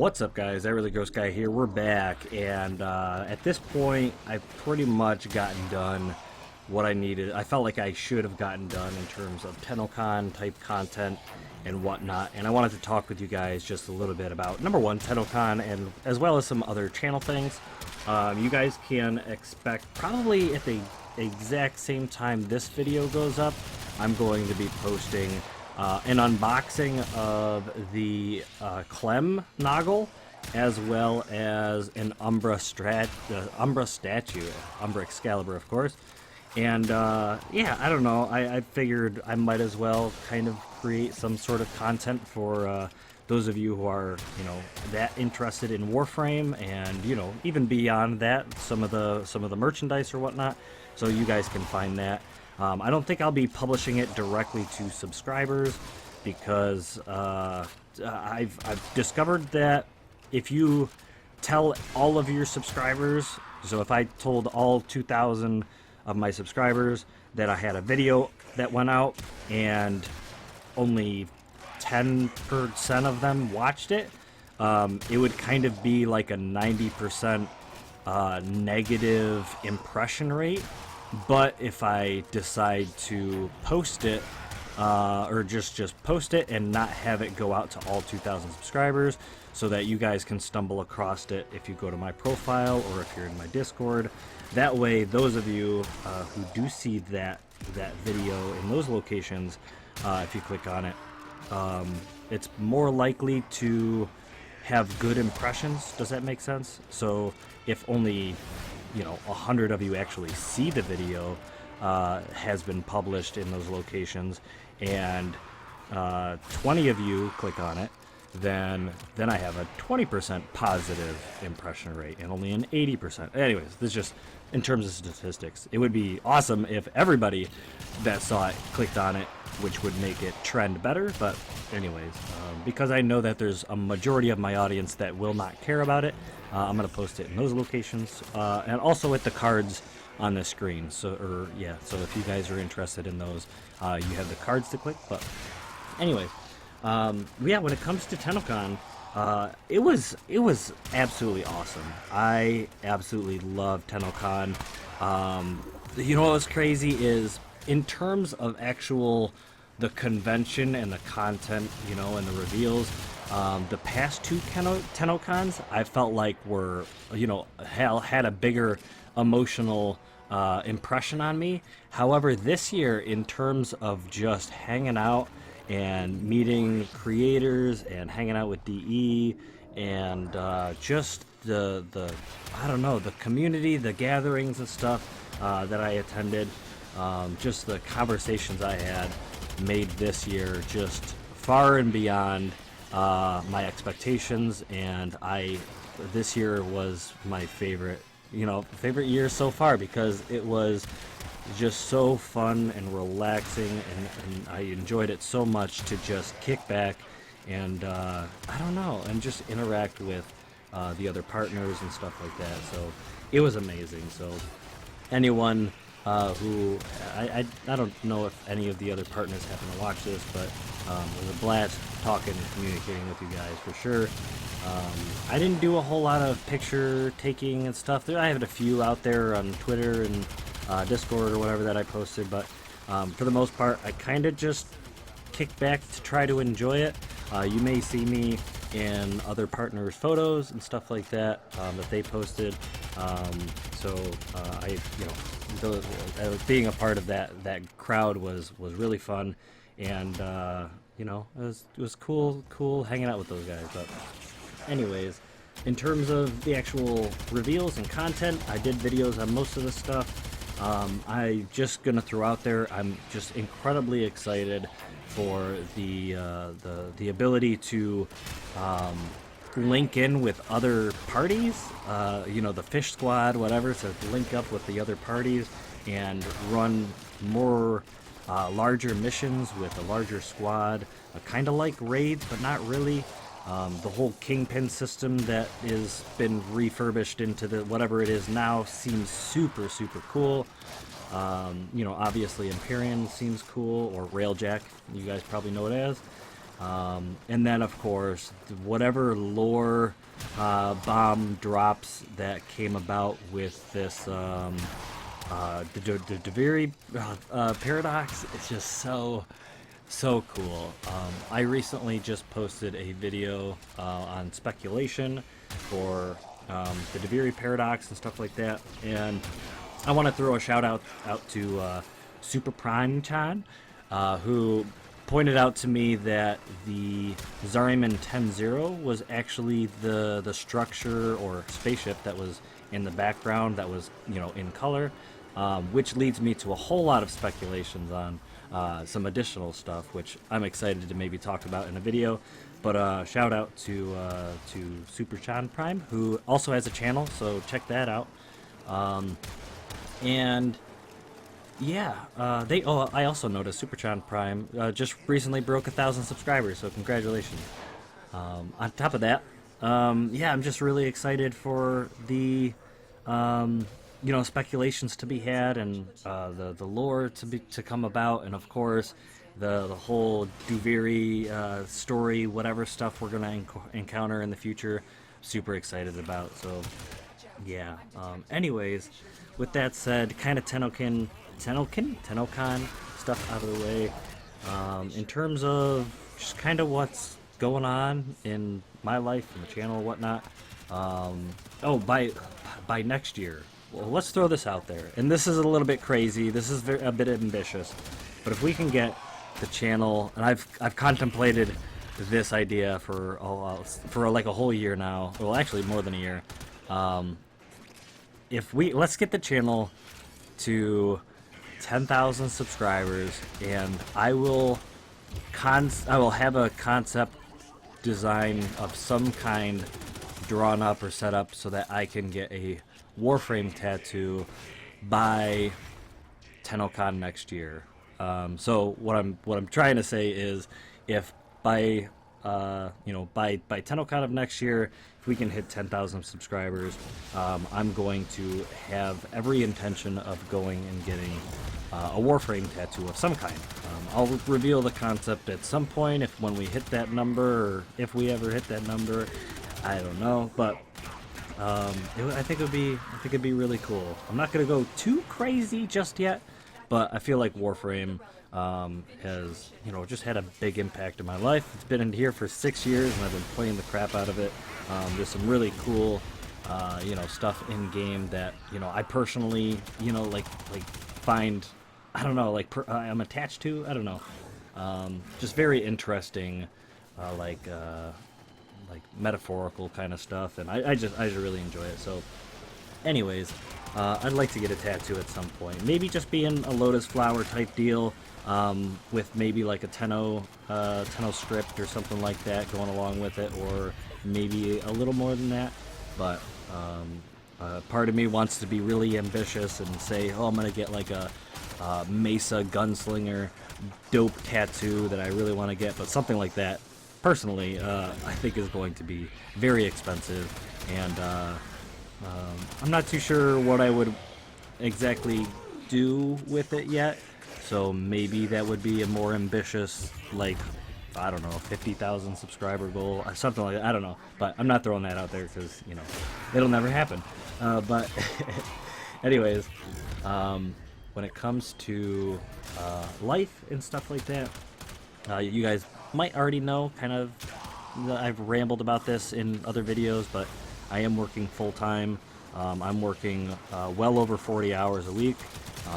What's up, guys? That Really Gross Guy here. We're back, and at this point, I've pretty much gotten done what I needed. I felt like I should have gotten done in terms of Tennocon type content and whatnot, and I wanted to talk with you guys just a little bit about, number one, Tennocon, and as well as some other channel things. You guys can expect, probably at the exact same time this video goes up, I'm going to be posting an unboxing of the Clem Noggle, as well as an Umbra statue, Umbra Excalibur, of course. And yeah, I don't know. I figured I might as well kind of create some sort of content for those of you who are, that interested in Warframe, and even beyond that, some of the merchandise or whatnot. So you guys can find that. I don't think I'll be publishing it directly to subscribers because I've discovered that if you tell all of your subscribers, so if I told all 2,000 of my subscribers that I had a video that went out and only 10% of them watched it, it would kind of be like a 90% negative impression rate. But if I decide to post it, or just post it and not have it go out to all 2,000 subscribers, so that you guys can stumble across it if you go to my profile or if you're in my Discord. That way, those of you who do see that video in those locations, if you click on it, it's more likely to have good impressions. Does that make sense? So if only 100 of you actually see the video has been published in those locations, and 20 of you click on it, then I have a 20% positive impression rate and only an 80%. Anyways, this is just in terms of statistics. It would be awesome if everybody that saw it clicked on it, which would make it trend better. But anyways, because I know that there's a majority of my audience that will not care about it, I'm going to post it in those locations, and also with the cards on the screen. So if you guys are interested in those, you have the cards to click. But anyways, yeah, when it comes to Tennocon, it was absolutely awesome. I absolutely love Tennocon. What was crazy is, in terms of the convention and the content, and the reveals, the past two Tennocons I felt like were, had a bigger emotional impression on me. However, this year, in terms of just hanging out and meeting creators and hanging out with DE and just the community, the gatherings and stuff that I attended, just the conversations I had, made this year just far and beyond my expectations. And this year was my favorite year so far, because it was just so fun and relaxing, and I enjoyed it so much to just kick back and and just interact with the other partners and stuff like that. So it was amazing. So anyone who I don't know if any of the other partners happen to watch this, but it was a blast talking and communicating with you guys for sure. I didn't do a whole lot of picture taking and stuff. I had a few out there on Twitter and Discord or whatever that I posted, but for the most part, I kind of just kicked back to try to enjoy it. You may see me in other partners' photos and stuff like that that they posted. Being a part of that crowd was really fun, and it was cool hanging out with those guys. But anyways, in terms of the actual reveals and content, I did videos on most of this stuff. I just gonna throw out there, I'm just incredibly excited for the ability to link in with other parties, the fish squad, whatever, to link up with the other parties and run more larger missions with a larger squad, kind of like raids, but not really. The whole Kingpin system that is been refurbished into whatever it is now seems super cool. Obviously Empyrean seems cool, or Railjack, you guys probably know it as. And then, of course, whatever lore bomb drops that came about with this the Daviri paradox. It's just so cool. I recently just posted a video on speculation for the Daviri paradox and stuff like that, and I want to throw a shout out to Super Prime Chan, who pointed out to me that the Zariman 10-0 was actually the structure or spaceship that was in the background that was, you know, in color, which leads me to a whole lot of speculations on some additional stuff, which I'm excited to maybe talk about in a video. But shout out to Super Chan Prime, who also has a channel, so check that out. And yeah, I also noticed Supertron Prime just recently broke 1,000 subscribers, so congratulations. On top of that, yeah, I'm just really excited for the you know, speculations to be had, and the lore to come about, and of course the whole Duviri story, whatever stuff we're gonna encounter in the future. Super excited about. So yeah. Anyways, with that said, kind of Tennocon stuff out of the way. In terms of just kind of what's going on in my life and the channel and whatnot. Oh, by next year. Well, let's throw this out there. And this is a little bit crazy. This is a bit ambitious. But if we can get the channel, and I've contemplated this idea for like a whole year now. Well, actually more than a year. Let's get the channel to 10,000 subscribers, and I will have a concept design of some kind drawn up or set up so that I can get a Warframe tattoo by Tennocon next year. So what I'm trying to say is, if by by Tennocon of next year, if we can hit 10,000 subscribers, I'm going to have every intention of going and getting a Warframe tattoo of some kind. I'll reveal the concept at some point when we hit that number, or if we ever hit that number. I don't know, but I think it'd be really cool. I'm not gonna go too crazy just yet, but I feel like Warframe has, you know, just had a big impact in my life. It's been in here for 6 years, and I've been playing the crap out of it. There's some really cool, you know, stuff in game that, you know, I personally, you know, like find, I don't know, like I'm attached to. I don't know. Just very interesting, like metaphorical kind of stuff, and I just really enjoy it. So, anyways, I'd like to get a tattoo at some point. Maybe just being a lotus flower type deal, with maybe like a Tenno script or something like that going along with it, or maybe a little more than that. But part of me wants to be really ambitious and say, oh, I'm gonna get like a Mesa gunslinger dope tattoo that I really want to get, but something like that, personally, I think is going to be very expensive, and I'm not too sure what I would exactly do with it yet. So maybe that would be a more ambitious, like, I don't know, 50,000 subscriber goal, or something like that. I don't know, but I'm not throwing that out there because, you know, it'll never happen. But anyways, when it comes to life and stuff like that, you guys might already know, kind of, I've rambled about this in other videos, but I am working full-time. I'm working well over 40 hours a week.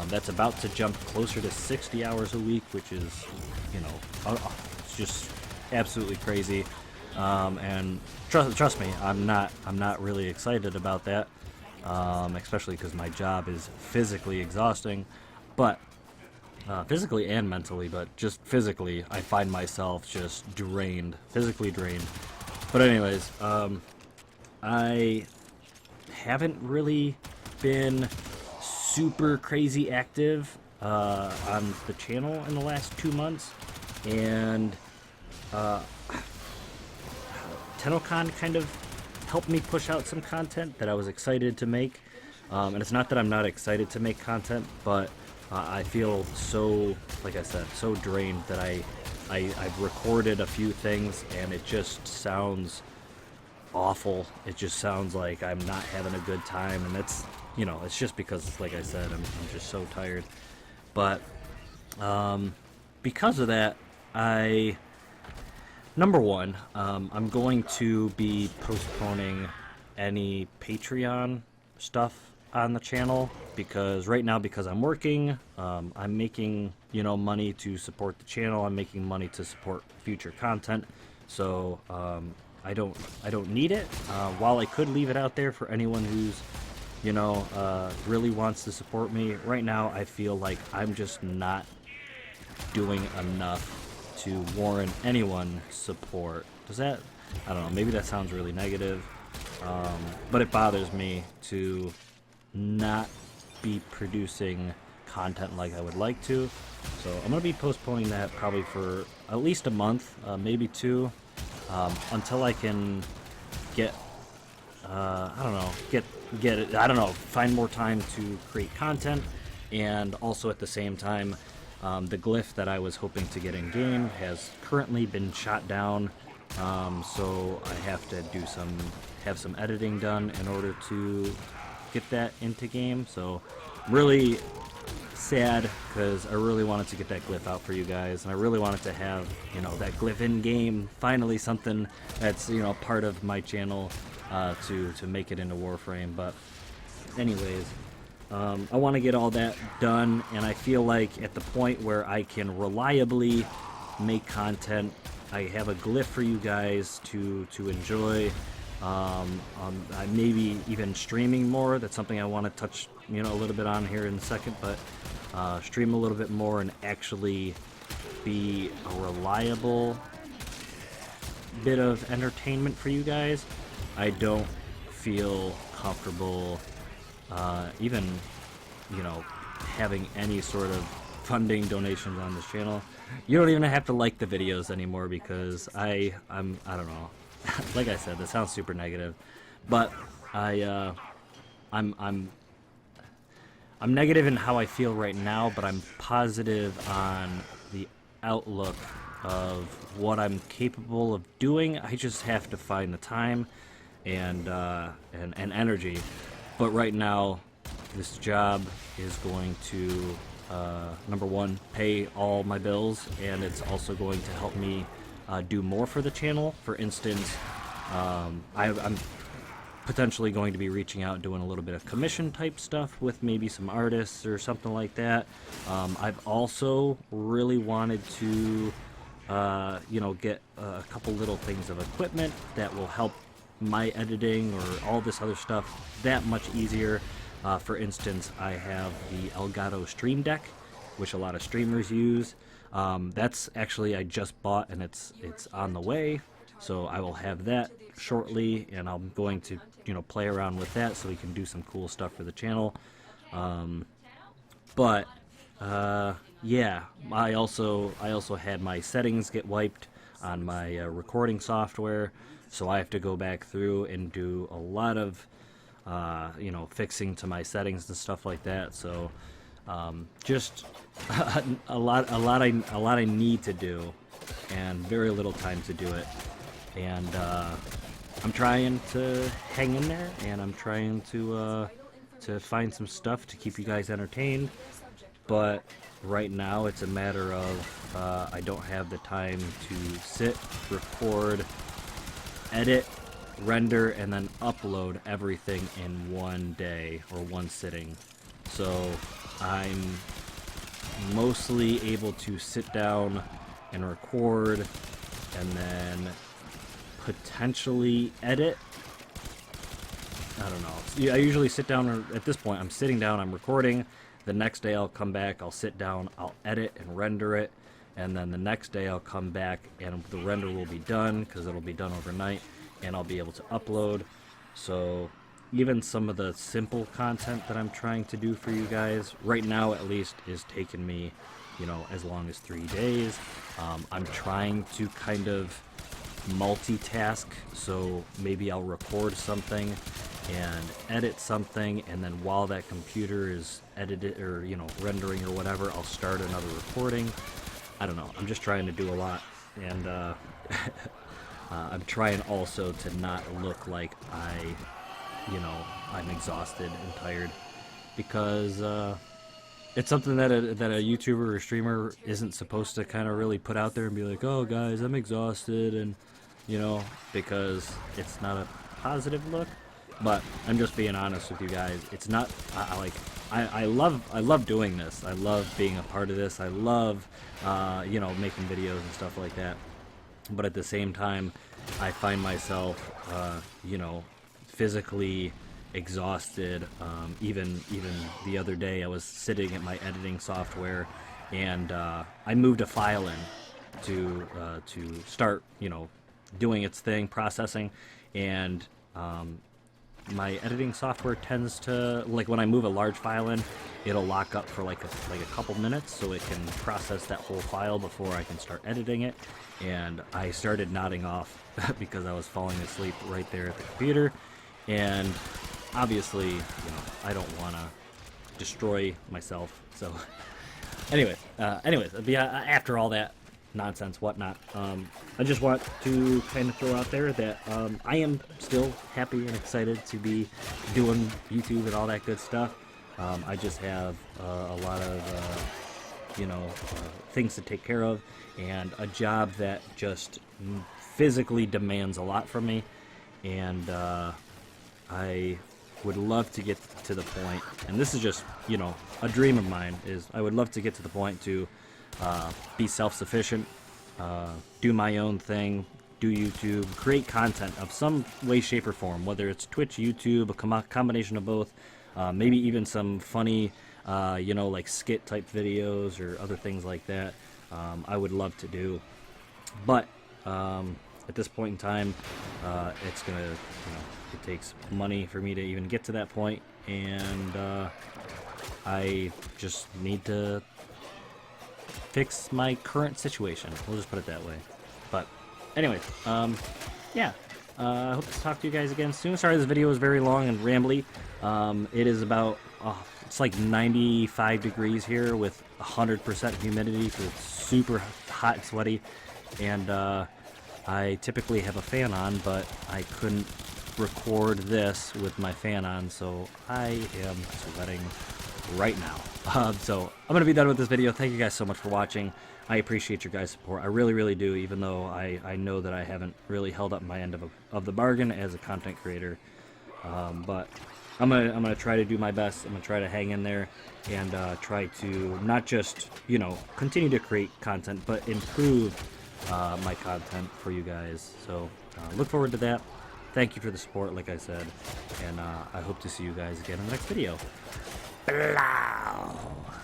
That's about to jump closer to 60 hours a week, which is, you know, it's just absolutely crazy. And trust me, I'm not really excited about that, especially because my job is physically exhausting, but physically and mentally, but just physically, I find myself just drained, physically drained. But anyways, I haven't really been super crazy active on the channel in the last 2 months, and Tennocon kind of helped me push out some content that I was excited to make. And it's not that I'm not excited to make content, but I feel so, like I said, so drained that I I've recorded a few things, and it just sounds awful. It just sounds like I'm not having a good time, and it's, you know, it's just because, like I said, I'm just so tired. But because of that, number one, I'm going to be postponing any Patreon stuff on the channel, because right now, because I'm working, I'm making, you know, money to support the channel. I'm making money to support future content, so I don't need it. While I could leave it out there for anyone who's, you know, really wants to support me, right now I feel like I'm just not doing enough to warrant anyone support. Does that, I don't know, maybe that sounds really negative, but it bothers me to not be producing content like I would like to. So I'm going to be postponing that probably for at least a month, maybe two, until I can get, I don't know, get it, I don't know, find more time to create content. And also at the same time, the glyph that I was hoping to get in game has currently been shot down, so I have to have some editing done in order to get that into game. So really sad, because I really wanted to get that glyph out for you guys, and I really wanted to have, you know, that glyph in game, finally something that's, you know, part of my channel, to make it into Warframe. But anyways, I want to get all that done, and I feel like at the point where I can reliably make content, I have a glyph for you guys to enjoy. I maybe even streaming more. That's something I want to touch, you know, a little bit on here in a second, but stream a little bit more and actually be a reliable bit of entertainment for you guys. I don't feel comfortable even, you know, having any sort of funding donations on this channel. You don't even have to like the videos anymore, because I don't know. Like I said, this sounds super negative, but I'm negative in how I feel right now, but I'm positive on the outlook of what I'm capable of doing. I just have to find the time and energy. But right now, this job is going to, number one, pay all my bills, and it's also going to help me do more for the channel. For instance, I'm potentially going to be reaching out, doing a little bit of commission type stuff with maybe some artists or something like that. I've also really wanted to, you know, get a couple little things of equipment that will help my editing or all this other stuff that much easier. For instance, I have the Elgato Stream Deck, which a lot of streamers use. That's actually, I just bought, and it's on the way, so I will have that shortly, and I'm going to, you know, play around with that so we can do some cool stuff for the channel. But yeah, I also had my settings get wiped on my recording software, so I have to go back through and do a lot of you know, fixing to my settings and stuff like that. So just a lot I need to do, and very little time to do it. And I'm trying to hang in there, and I'm trying to find some stuff to keep you guys entertained. But right now it's a matter of I don't have the time to sit, record, edit, render, and then upload everything in one day or one sitting. So I'm mostly able to sit down and record, and then potentially edit. I don't know. Yeah, I usually sit down, or at this point I'm sitting down, I'm recording. The next day I'll come back, I'll sit down, I'll edit and render it, and then the next day I'll come back and the render will be done, because it'll be done overnight, and I'll be able to upload. So even some of the simple content that I'm trying to do for you guys right now, at least, is taking me, you know, as long as 3 days. I'm trying to kind of multitask, so maybe I'll record something and edit something, and then while that computer is edited, or, you know, rendering or whatever, I'll start another recording. I don't know. I'm just trying to do a lot, and I'm trying also to not look like I'm exhausted and tired, because it's something that a YouTuber or streamer isn't supposed to kind of really put out there and be like, oh guys, I'm exhausted, and because it's not a positive look. But I'm just being honest with you guys. It's not. I love doing this. I love being a part of this. I love making videos and stuff like that. But at the same time, I find myself physically exhausted. Even the other day, I was sitting at my editing software, and I moved a file in to start doing its thing, processing, and my editing software tends to, like, when I move a large file in, it'll lock up for like a couple minutes so it can process that whole file before I can start editing it. And I started nodding off because I was falling asleep right there at the computer, and obviously I don't want to destroy myself. So anyways, after all that nonsense, whatnot, I just want to kind of throw out there that I am still happy and excited to be doing YouTube and all that good stuff. I just have a lot of things to take care of, and a job that just physically demands a lot from me, and I would love to get to the point, and this is just a dream of mine, is I would love to get to the point to be self-sufficient, do my own thing, do YouTube, create content of some way, shape, or form, whether it's Twitch, YouTube, a combination of both, maybe even some funny, like skit type videos or other things like that. I would love to do, but at this point in time, it's gonna, it takes money for me to even get to that point, and I just need to fix my current situation. We'll just put it that way. But anyways, yeah, I hope to talk to you guys again soon. Sorry this video is very long and rambly. It is about, it's like 95 degrees here with 100% humidity, so it's super hot and sweaty. And I typically have a fan on, but I couldn't record this with my fan on, so I am sweating right now. So I'm gonna be done with this video. Thank you guys so much for watching. I appreciate your guys' support. I really do, even though I know that I haven't really held up my end of the bargain as a content creator. But I'm gonna try to do my best. I'm gonna try to hang in there and try to not just continue to create content, but improve my content for you guys. So look forward to that. Thank you for the support, like I said, and I hope to see you guys again in the next video. Blah.